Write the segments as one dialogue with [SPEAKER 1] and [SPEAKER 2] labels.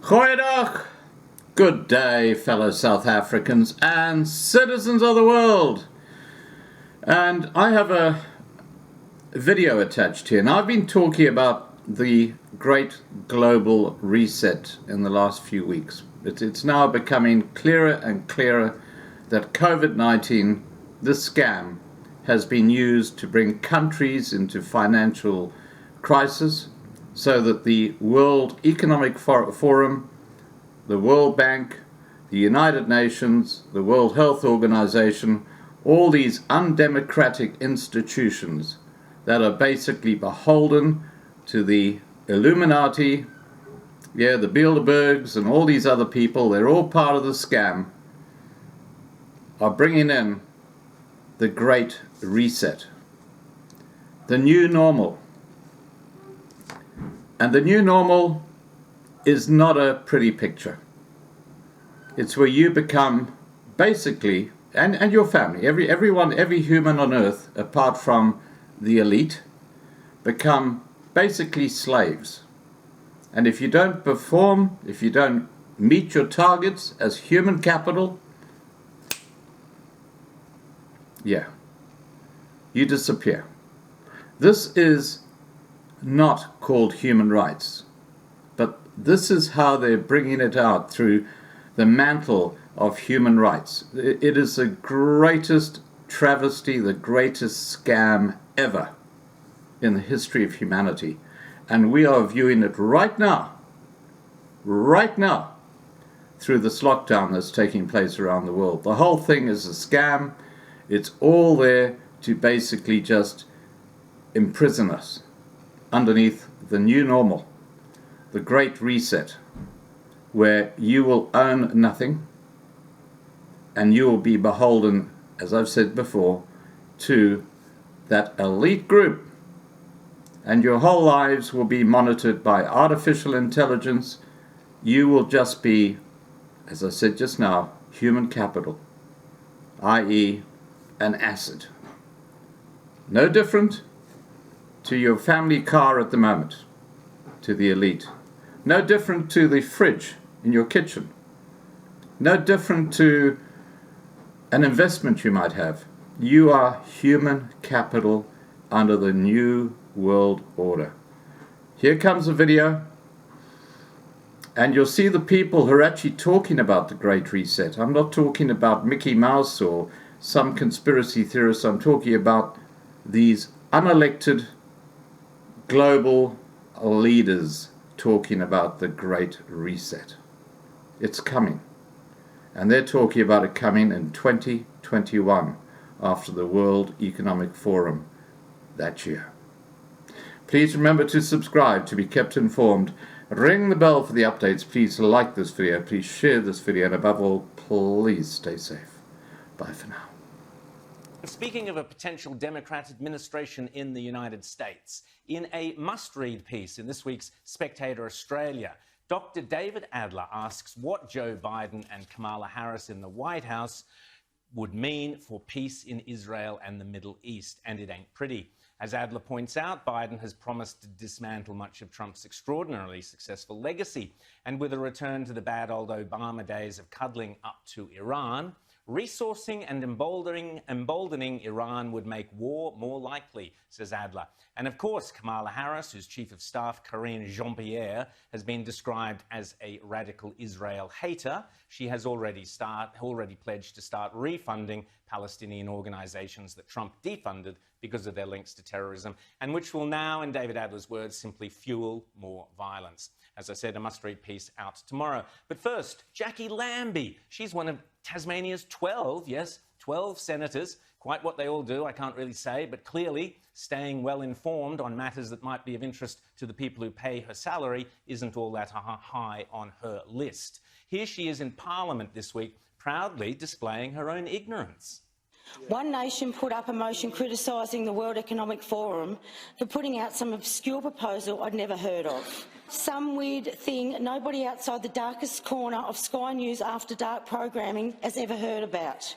[SPEAKER 1] Goeiedag! Good day, fellow South Africans and citizens of the world. And I have a video attached here. And I've been talking about the great global reset in the last few weeks. It's now becoming clearer and clearer that COVID-19, this scam, has been used to bring countries into financial crisis so that the World Economic Forum, the World Bank, the United Nations, the World Health Organization, all these undemocratic institutions that are basically beholden to the Illuminati, the Bilderbergs and all these other people, they're all part of the scam, are bringing in the Great Reset, the new normal. And the new normal is not a pretty picture. It's where you become basically, and your family, everyone, every human on earth, apart from the elite, become basically slaves. And if you don't perform, if you don't meet your targets as human capital, you disappear. This is not called human rights, but this is how they're bringing it out through the mantle of human rights. It is the greatest travesty, the greatest scam ever in the history of humanity. And we are viewing it right now, through this lockdown that's taking place around the world. The whole thing is a scam. It's all there to basically just imprison us underneath the new normal, the Great Reset, where you will own nothing and you will be beholden, as I've said before, to that elite group, and your whole lives will be monitored by artificial intelligence. You will just be, as I said just now, human capital, i.e. an asset. No different to your family car at the moment, to the elite. No different to the fridge in your kitchen. No different to an investment you might have. You are human capital under the new world order. Here comes a video, and you'll see the people who are actually talking about the Great Reset. I'm not talking about Mickey Mouse or some conspiracy theorists. I'm talking about these unelected global leaders talking about the Great Reset. It's coming. And they're talking about it coming in 2021 after the World Economic Forum that year. Please remember to subscribe to be kept informed. Ring the bell for the updates. Please like this video. Please share this video. And above all, please stay safe. Bye for now.
[SPEAKER 2] Speaking of a potential Democrat administration in the United States, in a must-read piece in this week's Spectator Australia, Dr. David Adler asks what Joe Biden and Kamala Harris in the White House would mean for peace in Israel and the Middle East, and it ain't pretty. As Adler points out, Biden has promised to dismantle much of Trump's extraordinarily successful legacy, and with a return to the bad old Obama days of cuddling up to Iran, resourcing and emboldening Iran would make war more likely, says Adler. And of course, Kamala Harris, whose Chief of Staff, Karine Jean-Pierre, has been described as a radical Israel hater. She has already pledged to start refunding Palestinian organizations that Trump defunded because of their links to terrorism, and which will now, in David Adler's words, simply fuel more violence. As I said, a must-read piece out tomorrow. But first, Jackie Lambie. She's one of Tasmania's 12 senators. Quite what they all do, I can't really say, but clearly staying well informed on matters that might be of interest to the people who pay her salary isn't all that high on her list. Here she is in Parliament this week, proudly displaying her own ignorance.
[SPEAKER 3] One Nation put up a motion criticising the World Economic Forum for putting out some obscure proposal I'd never heard of. Some weird thing nobody outside the darkest corner of Sky News After Dark programming has ever heard about.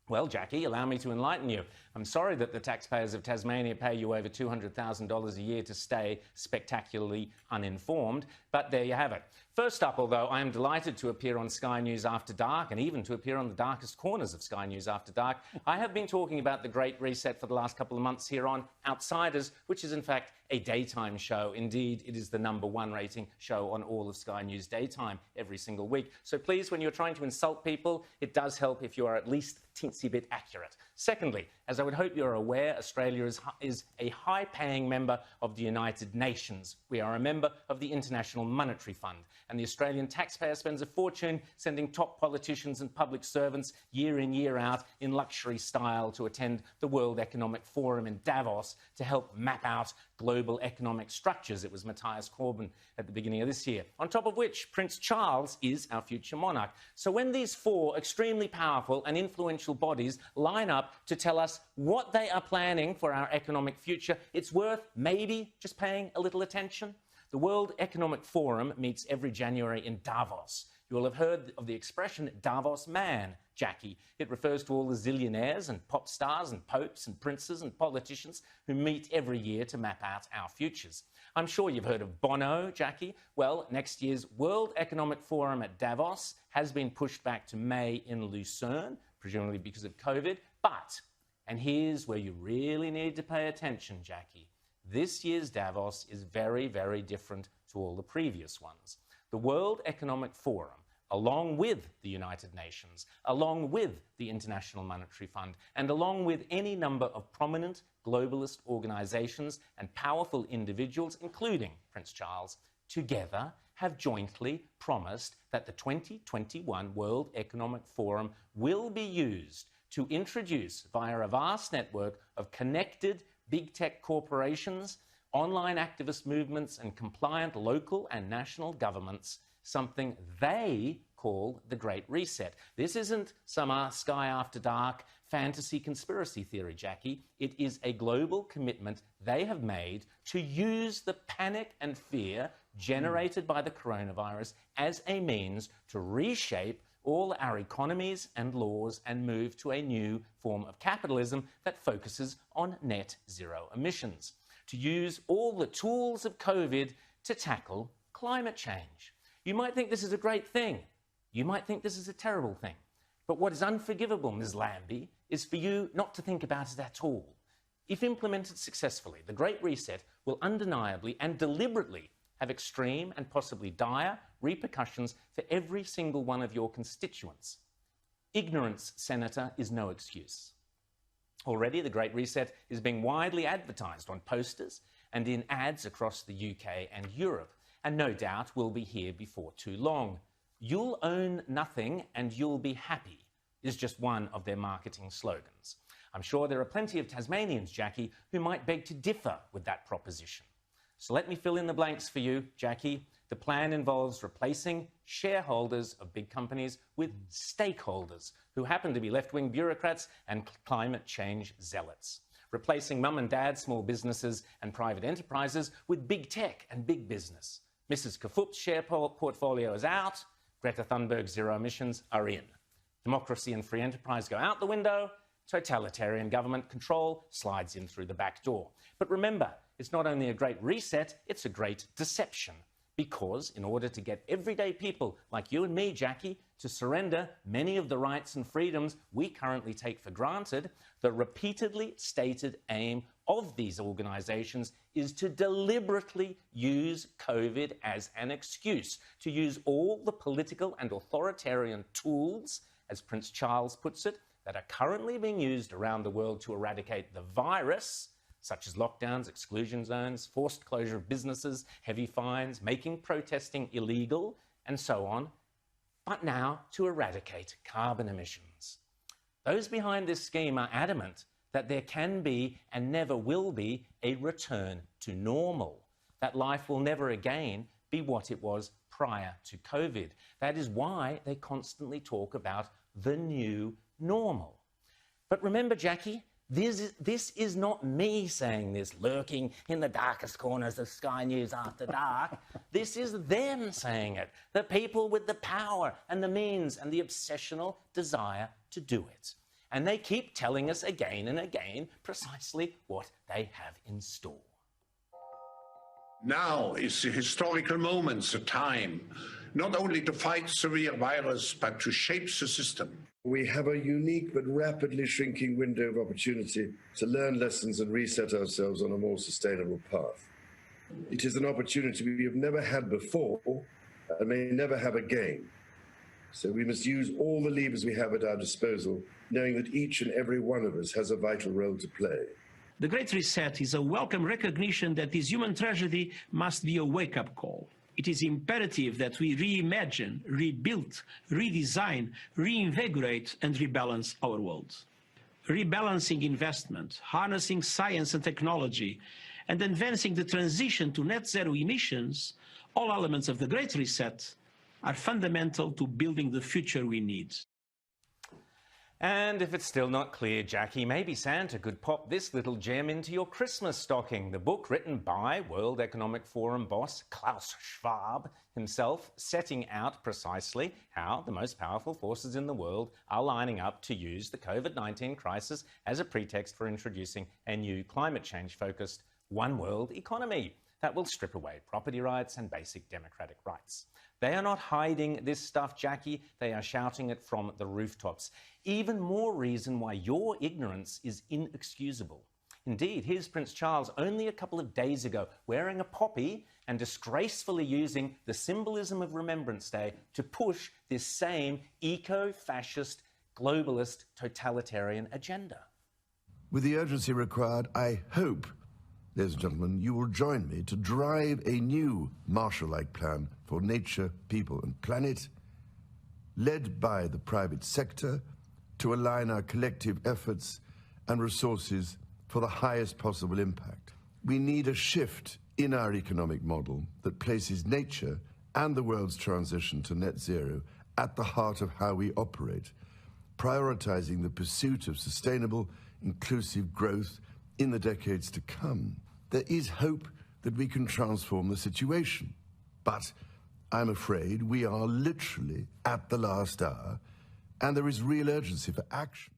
[SPEAKER 2] Well, Jackie, allow me to enlighten you. I'm sorry that the taxpayers of Tasmania pay you over $200,000 a year to stay spectacularly uninformed, but there you have it. First up, although, I am delighted to appear on Sky News After Dark and even to appear on the darkest corners of Sky News After Dark. I have been talking about the Great Reset for the last couple of months here on Outsiders, which is in fact a daytime show. Indeed, it is the #1 rating show on all of Sky News daytime every single week. So please, when you're trying to insult people, it does help if you are at least a teensy bit accurate. Secondly, as I would hope you're aware, Australia is a high-paying member of the United Nations. We are a member of the International Monetary Fund, and the Australian taxpayer spends a fortune sending top politicians and public servants year in, year out in luxury style to attend the World Economic Forum in Davos to help map out global economic structures. It was Matthias Corbyn at the beginning of this year. On top of which, Prince Charles is our future monarch. So when these four extremely powerful and influential bodies line up to tell us what they are planning for our economic future, it's worth maybe just paying a little attention. The World Economic Forum meets every January in Davos. You will have heard of the expression Davos man, Jackie. It refers to all the zillionaires and pop stars and popes and princes and politicians who meet every year to map out our futures. I'm sure you've heard of Bono, Jackie. Well, next year's World Economic Forum at Davos has been pushed back to May in Lucerne, presumably because of COVID. But, and here's where you really need to pay attention, Jackie, this year's Davos is very, very different to all the previous ones. The World Economic Forum, along with the United Nations, along with the International Monetary Fund, and along with any number of prominent globalist organisations and powerful individuals, including Prince Charles, together have jointly promised that the 2021 World Economic Forum will be used to introduce, via a vast network of connected big tech corporations, online activist movements and compliant local and national governments, something they call the Great Reset. This isn't some Sky After Dark fantasy conspiracy theory, Jackie. It is a global commitment they have made to use the panic and fear generated by the coronavirus as a means to reshape all our economies and laws and move to a new form of capitalism that focuses on net zero emissions, to use all the tools of COVID to tackle climate change. You might think this is a great thing. You might think this is a terrible thing. But what is unforgivable, Ms. Lambie, is for you not to think about it at all. If implemented successfully, the Great Reset will undeniably and deliberately have extreme and possibly dire repercussions for every single one of your constituents. Ignorance, Senator, is no excuse. Already, the Great Reset is being widely advertised on posters and in ads across the UK and Europe, and no doubt will be here before too long. You'll own nothing and you'll be happy is just one of their marketing slogans. I'm sure there are plenty of Tasmanians, Jackie, who might beg to differ with that proposition. So let me fill in the blanks for you, Jackie. The plan involves replacing shareholders of big companies with stakeholders who happen to be left-wing bureaucrats and climate change zealots. Replacing mum and dad small businesses and private enterprises with big tech and big business. Mrs. Kafup's share portfolio is out. Greta Thunberg's zero emissions are in. Democracy and free enterprise go out the window. Totalitarian government control slides in through the back door. But remember, it's not only a great reset, it's a great deception. Because in order to get everyday people like you and me, Jackie, to surrender many of the rights and freedoms we currently take for granted, the repeatedly stated aim of these organisations is to deliberately use COVID as an excuse, to use all the political and authoritarian tools, as Prince Charles puts it, that are currently being used around the world to eradicate the virus, such as lockdowns, exclusion zones, forced closure of businesses, heavy fines, making protesting illegal, and so on, but now to eradicate carbon emissions. Those behind this scheme are adamant that there can be and never will be a return to normal, that life will never again be what it was prior to COVID. That is why they constantly talk about the new normal. But remember, Jackie, this is not me saying this, lurking in the darkest corners of Sky News After Dark. This is them saying it, the people with the power and the means and the obsessional desire to do it. and they keep telling us again and again precisely what they have in store.
[SPEAKER 4] Now is the historical moment, the time, not only to fight the real virus, but to shape the system.
[SPEAKER 5] We have a unique but rapidly shrinking window of opportunity to learn lessons and reset ourselves on a more sustainable path. It is an opportunity we have never had before and may never have again. So we must use all the levers we have at our disposal, knowing that each and every one of us has a vital role to play.
[SPEAKER 6] The Great Reset is a welcome recognition that this human tragedy must be a wake-up call. It is imperative that we reimagine, rebuild, redesign, reinvigorate and rebalance our world. Rebalancing investment, harnessing science and technology, and advancing the transition to net zero emissions, all elements of the Great Reset, are fundamental to building the future we need.
[SPEAKER 2] And if it's still not clear, Jackie, maybe Santa could pop this little gem into your Christmas stocking. The book written by World Economic Forum boss Klaus Schwab himself, setting out precisely how the most powerful forces in the world are lining up to use the COVID-19 crisis as a pretext for introducing a new climate change-focused one world economy that will strip away property rights and basic democratic rights. They are not hiding this stuff, Jackie. They are shouting it from the rooftops. Even more reason why your ignorance is inexcusable. Indeed, here's Prince Charles only a couple of days ago wearing a poppy and disgracefully using the symbolism of Remembrance Day to push this same eco-fascist, globalist, totalitarian agenda.
[SPEAKER 7] With the urgency required, I hope, ladies and gentlemen, you will join me to drive a new Marshall-like plan for nature, people and planet, led by the private sector, to align our collective efforts and resources for the highest possible impact. We need a shift in our economic model that places nature and the world's transition to net zero at the heart of how we operate, prioritizing the pursuit of sustainable, inclusive growth in the decades to come. There is hope that we can transform the situation, but I'm afraid we are literally at the last hour, and there is real urgency for action.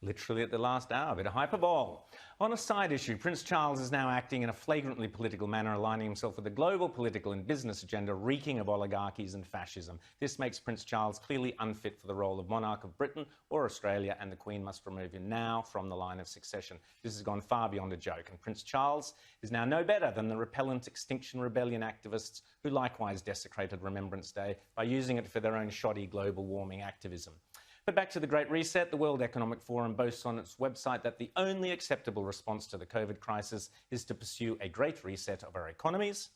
[SPEAKER 2] Literally at the last hour, a bit of hyperbole. On a side issue, Prince Charles is now acting in a flagrantly political manner, aligning himself with the global political and business agenda reeking of oligarchies and fascism. This makes Prince Charles clearly unfit for the role of monarch of Britain or Australia, and the Queen must remove him now from the line of succession. This has gone far beyond a joke, and Prince Charles is now no better than the repellent Extinction Rebellion activists who likewise desecrated Remembrance Day by using it for their own shoddy global warming activism. But back to the Great Reset, the World Economic Forum boasts on its website that the only acceptable response to the COVID crisis is to pursue a great reset of our economies,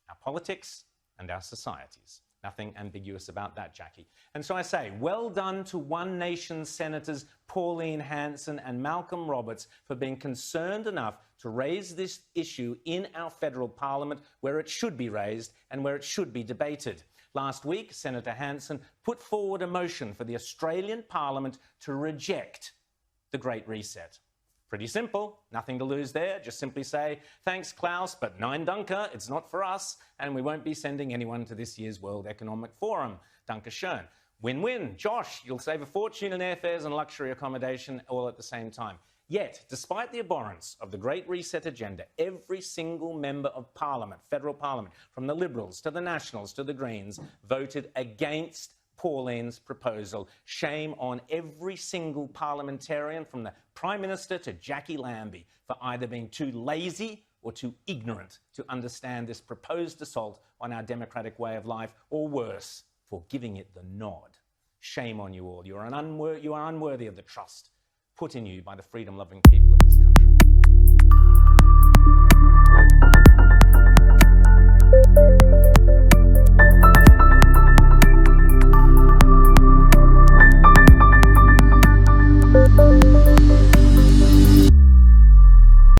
[SPEAKER 2] our politics, and our societies. Nothing ambiguous about that, Jackie. And so I say, well done to One Nation's Senators Pauline Hanson and Malcolm Roberts for being concerned enough to raise this issue in our federal parliament where it should be raised and where it should be debated. Last week, Senator Hanson put forward a motion for the Australian Parliament to reject the Great Reset. Pretty simple, nothing to lose there. Just simply say, thanks Klaus, but nein danke, it's not for us, and we won't be sending anyone to this year's World Economic Forum. Danke schön. Win-win. Josh, you'll save a fortune in airfares and luxury accommodation all at the same time. Yet, despite the abhorrence of the Great Reset agenda, every single member of Parliament, federal Parliament, from the Liberals to the Nationals to the Greens, voted against Pauline's proposal. Shame on every single parliamentarian, from the Prime Minister to Jackie Lambie, for either being too lazy or too ignorant to understand this proposed assault on our democratic way of life, or worse, for giving it the nod. Shame on you all. You are unworthy of the trust put in you by the freedom-loving people of this country.